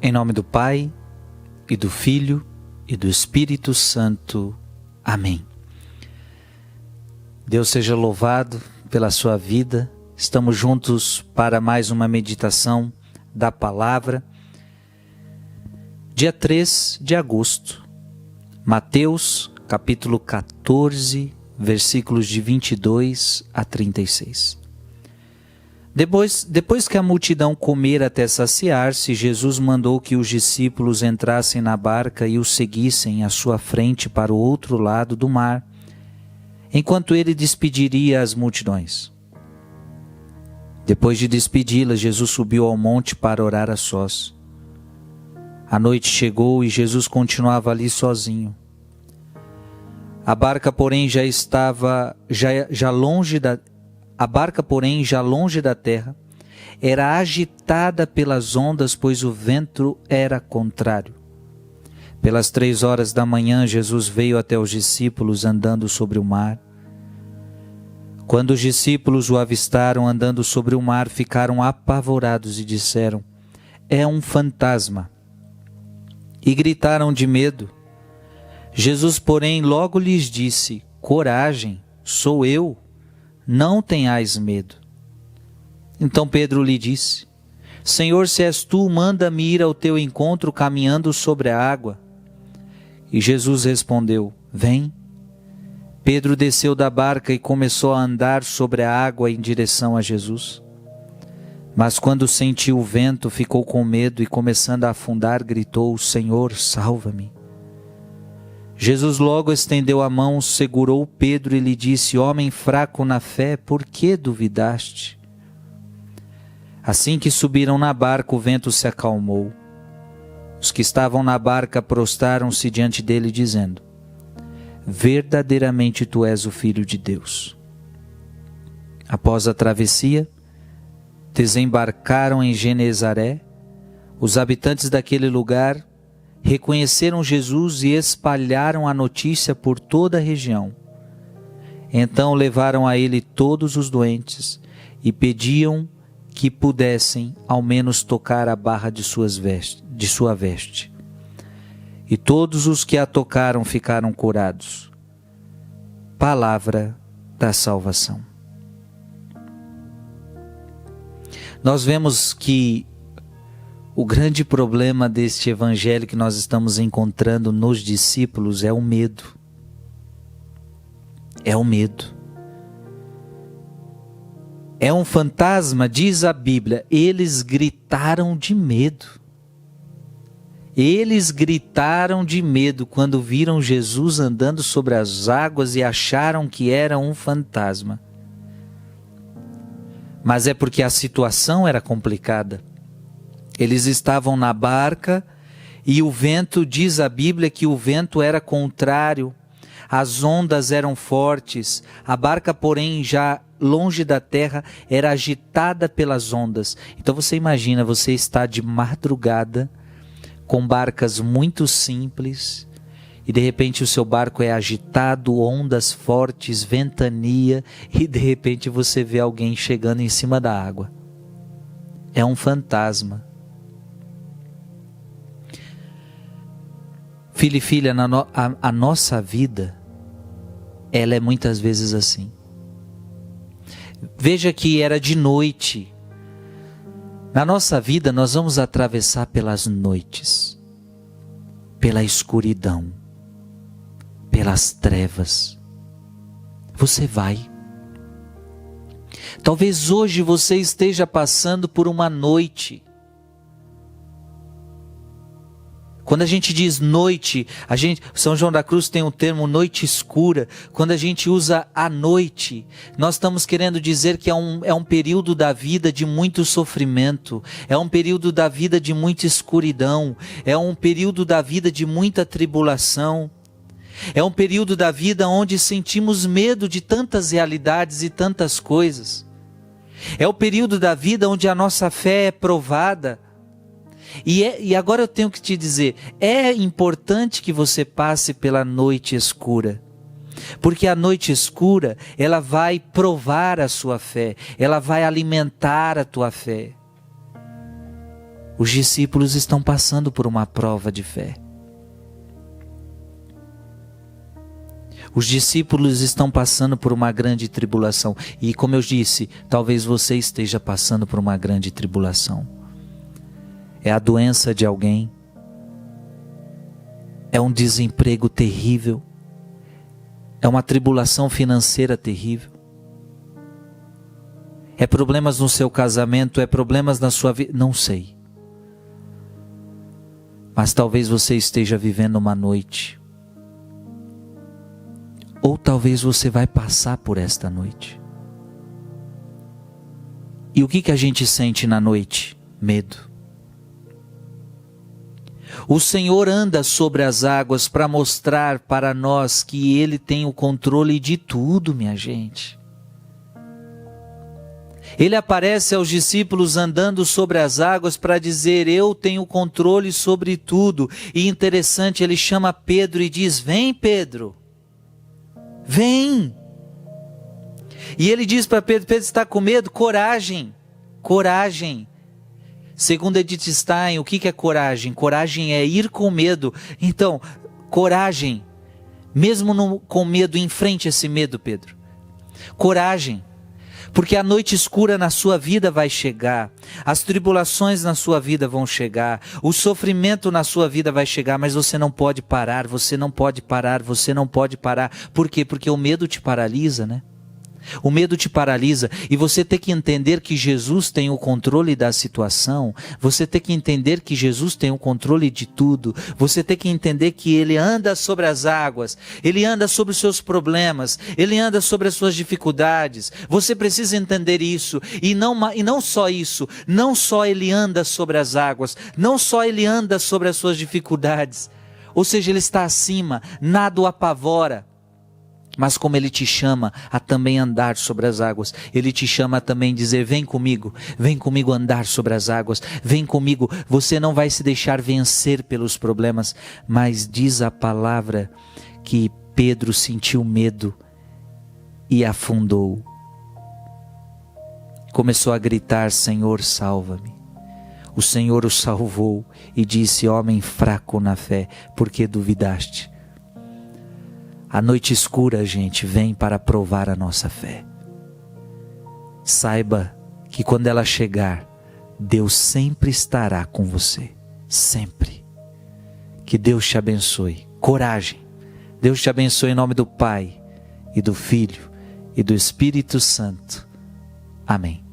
Em nome do Pai, e do Filho, e do Espírito Santo. Amém. Deus seja louvado pela sua vida. Estamos juntos para mais uma meditação da palavra. Dia 3 de agosto, Mateus, capítulo 14, versículos de 22 a 36. Depois que a multidão comera até saciar-se, Jesus mandou que os discípulos entrassem na barca e o seguissem à sua frente para o outro lado do mar, enquanto ele despediria as multidões. Depois de despedi-las, Jesus subiu ao monte para orar a sós. A noite chegou e Jesus continuava ali sozinho. A barca, porém, já longe da terra, era agitada pelas ondas, pois o vento era contrário. Pelas 3 horas da manhã, Jesus veio até os discípulos andando sobre o mar. Quando os discípulos o avistaram andando sobre o mar, ficaram apavorados e disseram: "É um fantasma!" E gritaram de medo. Jesus, porém, logo lhes disse: "Coragem, sou eu, não tenhais medo." Então Pedro lhe disse: "Senhor, se és tu, manda-me ir ao teu encontro caminhando sobre a água." E Jesus respondeu: "Vem." Pedro desceu da barca e começou a andar sobre a água em direção a Jesus. Mas quando sentiu o vento, ficou com medo e, começando a afundar, gritou: "Senhor, salva-me." Jesus logo estendeu a mão, segurou Pedro e lhe disse: "Homem fraco na fé, por que duvidaste?" Assim que subiram na barca, o vento se acalmou. Os que estavam na barca prostraram-se diante dele, dizendo: "Verdadeiramente tu és o Filho de Deus." Após a travessia, desembarcaram em Genezaré. Os habitantes daquele lugar reconheceram Jesus e espalharam a notícia por toda a região. Então levaram a ele todos os doentes e pediam que pudessem ao menos tocar a barra de sua veste. E todos os que a tocaram ficaram curados. Palavra da salvação. Nós vemos que o grande problema deste evangelho que nós estamos encontrando nos discípulos é o medo. É o medo. É um fantasma, diz a Bíblia. Eles gritaram de medo. Eles gritaram de medo quando viram Jesus andando sobre as águas e acharam que era um fantasma. Mas é porque a situação era complicada. Eles estavam na barca e o vento, diz a Bíblia, que o vento era contrário, as ondas eram fortes, a barca, porém, já longe da terra, era agitada pelas ondas. Então você imagina, você está de madrugada, com barcas muito simples, e de repente o seu barco é agitado, ondas fortes, ventania, e de repente você vê alguém chegando em cima da água. É um fantasma. Filho e filha, a nossa vida, ela é muitas vezes assim. Veja que era de noite. Na nossa vida nós vamos atravessar pelas noites, pela escuridão, pelas trevas. Você vai. Talvez hoje você esteja passando por uma noite. Quando a gente diz noite, São João da Cruz tem o termo noite escura. Quando a gente usa a noite, nós estamos querendo dizer que é um período da vida de muito sofrimento, é um período da vida de muita escuridão, é um período da vida de muita tribulação, é um período da vida onde sentimos medo de tantas realidades e tantas coisas. É o período da vida onde a nossa fé é provada. E agora eu tenho que te dizer, é importante que você passe pela noite escura, porque a noite escura, ela vai provar a sua fé, ela vai alimentar a tua fé. Os discípulos estão passando por uma prova de fé. Os discípulos estão passando por uma grande tribulação. E como eu disse, talvez você esteja passando por uma grande tribulação. É a doença de alguém. É um desemprego terrível. É uma tribulação financeira terrível. É problemas no seu casamento, é problemas na sua vida, não sei. Mas talvez você esteja vivendo uma noite. Ou talvez você vai passar por esta noite. E o que a gente sente na noite? Medo. O Senhor anda sobre as águas para mostrar para nós que Ele tem o controle de tudo, minha gente. Ele aparece aos discípulos andando sobre as águas para dizer: eu tenho controle sobre tudo. E interessante, ele chama Pedro e diz: vem, Pedro, vem. E ele diz para Pedro: Pedro, está com medo? Coragem, coragem. Segundo Edith Stein, o que é coragem? Coragem é ir com medo. Então, coragem, mesmo com medo, enfrente esse medo, Pedro. Coragem. Porque a noite escura na sua vida vai chegar, as tribulações na sua vida vão chegar, o sofrimento na sua vida vai chegar, mas você não pode parar, você não pode parar, você não pode parar. Por quê? Porque o medo te paralisa, né? O medo te paralisa e você tem que entender que Jesus tem o controle da situação, você tem que entender que Jesus tem o controle de tudo, você tem que entender que Ele anda sobre as águas, Ele anda sobre os seus problemas, Ele anda sobre as suas dificuldades. Você precisa entender isso e não só isso, não só Ele anda sobre as águas, não só Ele anda sobre as suas dificuldades, ou seja, Ele está acima, nada o apavora. Mas como Ele te chama a também andar sobre as águas, Ele te chama a também dizer: vem comigo andar sobre as águas, vem comigo. Você não vai se deixar vencer pelos problemas, mas diz a palavra que Pedro sentiu medo e afundou. Começou a gritar: Senhor, salva-me. O Senhor o salvou e disse: homem fraco na fé, por que duvidaste? A noite escura, gente, vem para provar a nossa fé. Saiba que quando ela chegar, Deus sempre estará com você. Sempre. Que Deus te abençoe. Coragem. Deus te abençoe em nome do Pai, e do Filho, e do Espírito Santo. Amém.